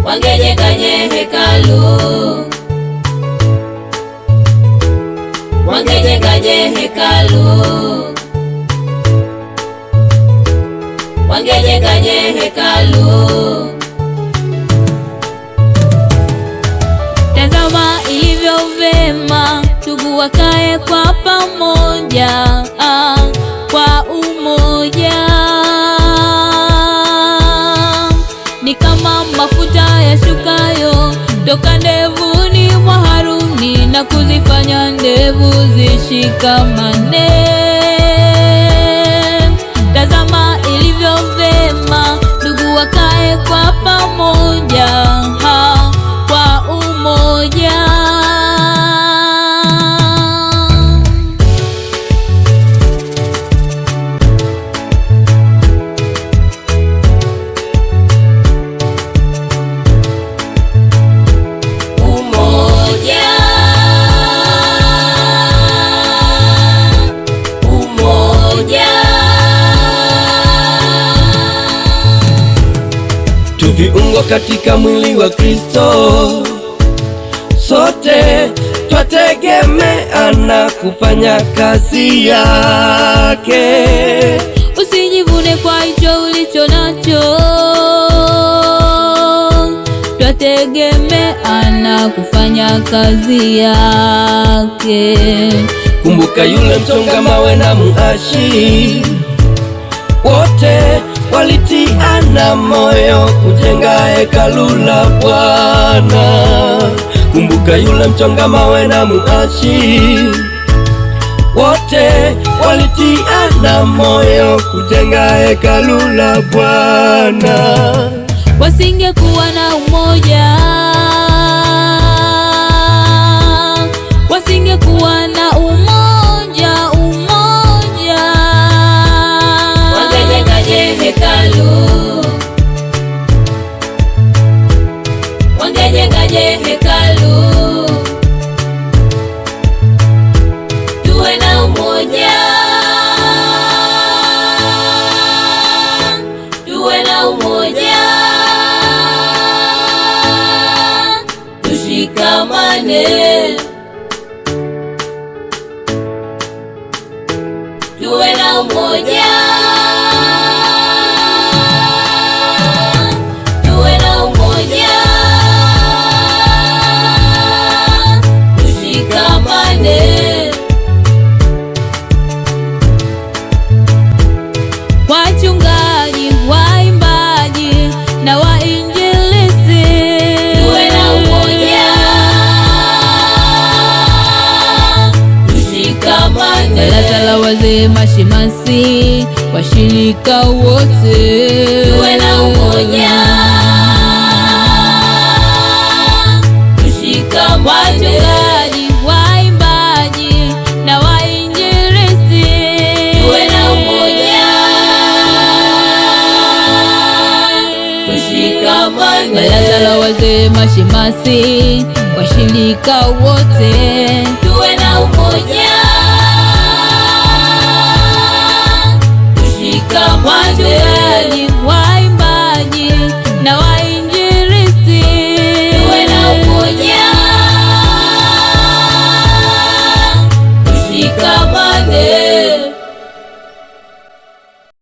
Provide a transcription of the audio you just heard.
wangejengaje hekalu? Wangejengaje hekalu? Wangejengaje hekalu? Tazama ilivyo vema ndugu wakae kwa pamoja, kwa umoja. Ni kama mafuta yashukayo toka ndevuni mwa Haruni na kuzifanya ndevu zishikamane. Tazama ilivyo vema ndugu wakae kwa pamoja, kwa umoja. Viungo katika mwili wa Kristo, sote twategemeana kufanya kazi yake. Usijivune kwa hicho ulicho nacho, twategemeana kufanya kazi yake. Kumbuka yule mchonga mawe na muashi, wote walitiana moyo kujenga hekalu la Bwana. Kumbuka yule mchonga mawe na muashi, wote walitiana moyo kujenga hekalu la Bwana. Wasingekuwa na umoja, wasingekuwa na umoja. Wangejengaje hekalu? Wangejengaje hekalu? Tuwe na umoja, tuwe na umoja, tushikamane, tuwe na umoja, tuwe na umoja, tushikamane. Wachungaji, waimbaji na wainjilisti, tuwe na umoja, tushikamane. Baraza la wazee, mashemasi, washirika wote, tuwe na umoja, tushikamane. Wachungaji, waimbaji na wainjilisti, tuwe na umoja, tushikamane. Baraza la wazee, mashemasi, washirika wote, tuwe na umoja.